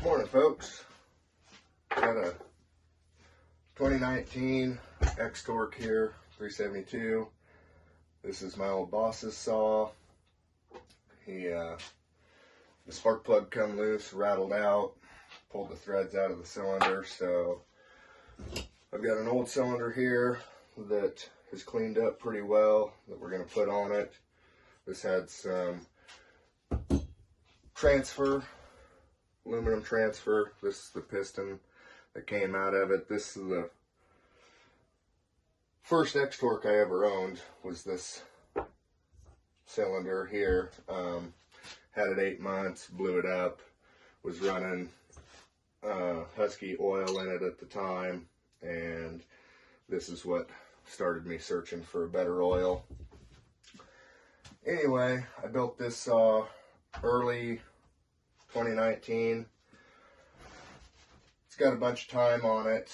Morning, folks. Got a 2019 X-Torque here, 372. This is my old boss's saw. The spark plug come loose, rattled out, pulled the threads out of the cylinder. So I've got an old cylinder here that is cleaned up pretty well that we're going to put on it. This had some aluminum transfer. This is the piston that came out of it. This is the first X-Torque I ever owned, was this cylinder here. Had it 8 months, blew it up, was running Husky oil in it at the time, and this is what started me searching for a better oil. Anyway, I built this saw early 2019. It's got a bunch of time on it.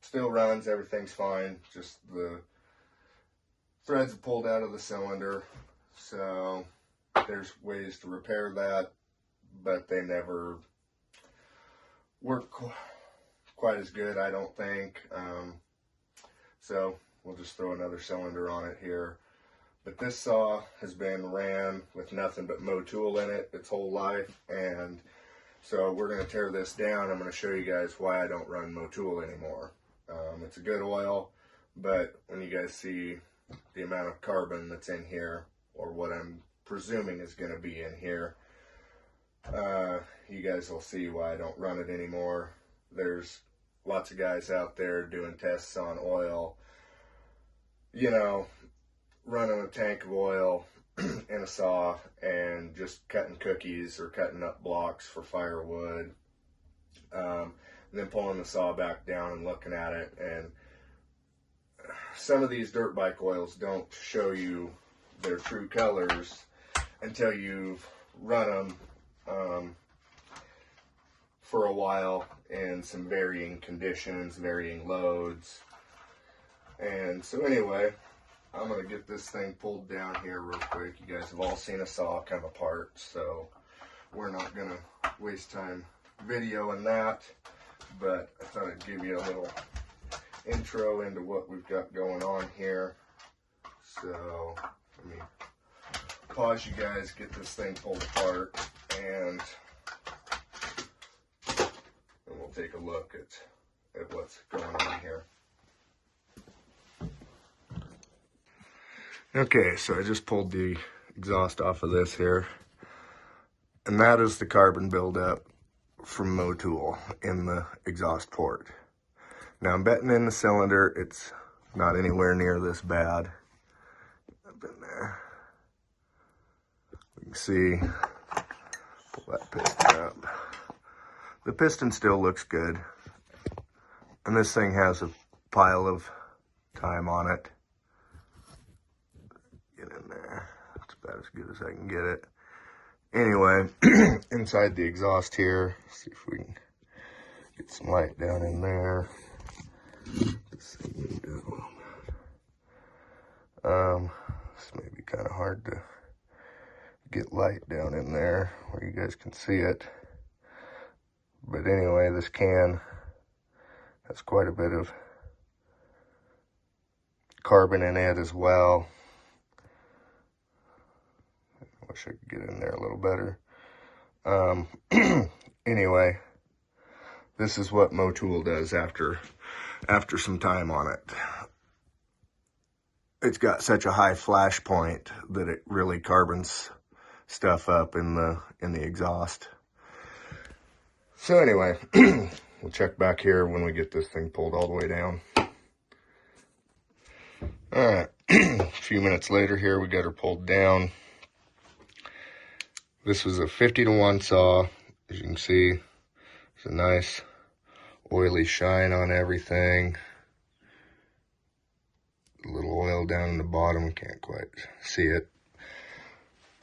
Still runs, everything's fine. Just the threads pulled out of the cylinder. So there's ways to repair that, but they never work quite as good, I don't think. So we'll just throw another cylinder on it here. But this saw has been ran with nothing but motul in it its whole life, and so we're going to tear this down. I'm going to show you guys why I don't run motul anymore. It's a good oil, but when you guys see the amount of carbon that's in here, or what I'm presuming is going to be in here, you guys will see why I don't run it anymore. There's lots of guys out there doing tests on oil, you know, running a tank of oil in a saw and just cutting cookies or cutting up blocks for firewood, and then pulling the saw back down and looking at it. And some of these dirt bike oils don't show you their true colors until you've run them for a while in some varying conditions, varying loads. And so anyway, I'm going to get this thing pulled down here real quick. You guys have all seen a saw come apart, so we're not going to waste time videoing that, but I thought I'd give you a little intro into what we've got going on here. So let me pause you guys, get this thing pulled apart, and we'll take a look at what's going on here. Okay, so I just pulled the exhaust off of this here, and that is the carbon buildup from motul in the exhaust port. Now I'm betting in the cylinder it's not anywhere near this bad. Up in there, you can see, pull that piston up. The piston still looks good, and this thing has a pile of time on it. Get in there. That's about as good as I can get it. Anyway, inside the exhaust here, see if we can get some light down in there. This thing down. This may be kind of hard to get light down in there where you guys can see it. But anyway, this can has quite a bit of carbon in it as well. Wish I could get in there a little better. Anyway, this is what motul does after some time on it. It's got such a high flash point that it really carbons stuff up in the exhaust. So anyway, we'll check back here when we get this thing pulled all the way down. All right, a few minutes later here, we got her pulled down. This was a 50-to-1 saw. As you can see, it's a nice oily shine on everything. A little oil down in the bottom, we can't quite see it.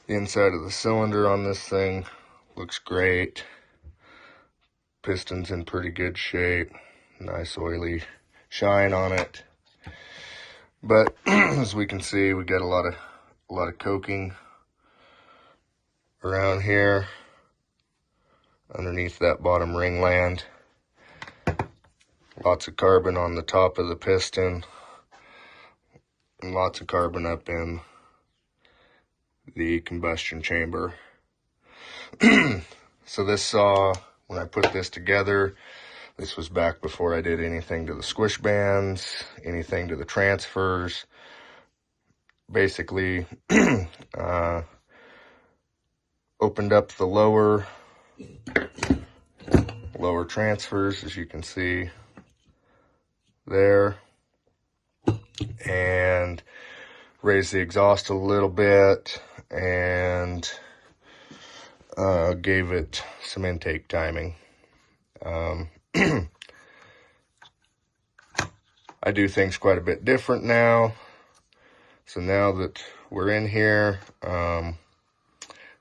The inside of the cylinder on this thing looks great. Piston's in pretty good shape. Nice oily shine on it. But as we can see, we got a lot of coking around here. underneath that bottom ringland. Lots of carbon on the top of the piston, and lots of carbon up in the combustion chamber. So this saw, when I put this together, this was back before I did anything to the squish bands, anything to the transfers. Basically, opened up the lower transfers, as you can see there, and raised the exhaust a little bit, and gave it some intake timing. I do things quite a bit different now. So now that we're in here, and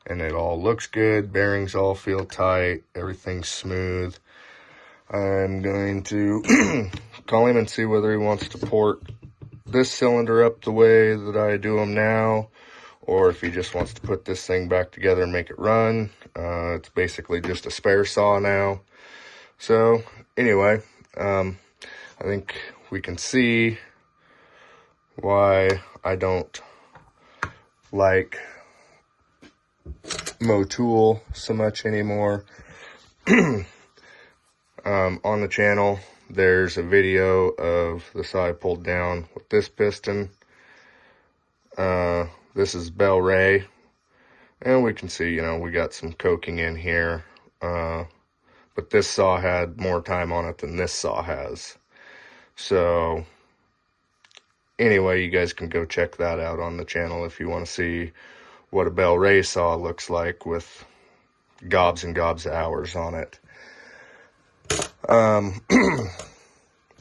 it all looks good, bearings all feel tight, everything's smooth, I'm going to call him and see whether he wants to port this cylinder up the way that I do them now, or if he just wants to put this thing back together and make it run. It's basically just a spare saw now. So anyway, I think we can see why I don't like motul so much anymore. On the channel, there's a video of the saw I pulled down with this piston. This is Bell Ray, and we can see, we got some coking in here, but this saw had more time on it than this saw has. So anyway, you guys can go check that out on the channel if you want to see what a Bell Ray saw looks like with gobs and gobs of hours on it.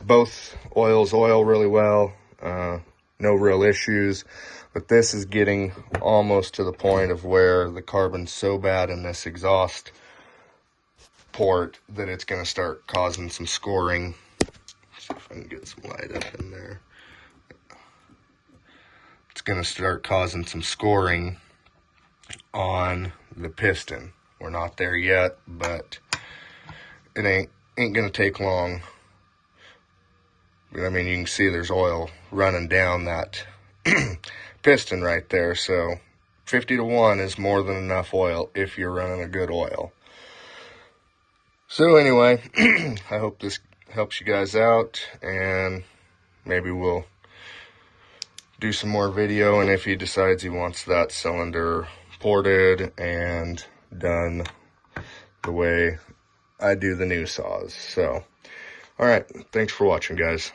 Both oils oil really well, no real issues, but this is getting almost to the point of where the carbon's so bad in this exhaust port that it's going to start causing some scoring. Let's see if I can get some light up in there. It's going to start causing some scoring on the piston. We're not there yet, but it ain't going to take long. I mean, you can see there's oil running down that piston right there. So 50 to 1 is more than enough oil if you're running a good oil. So anyway, I hope this helps you guys out, and maybe we'll do some more video, and if he decides he wants that cylinder ported and done the way I do the new saws. So, all right, thanks for watching, guys.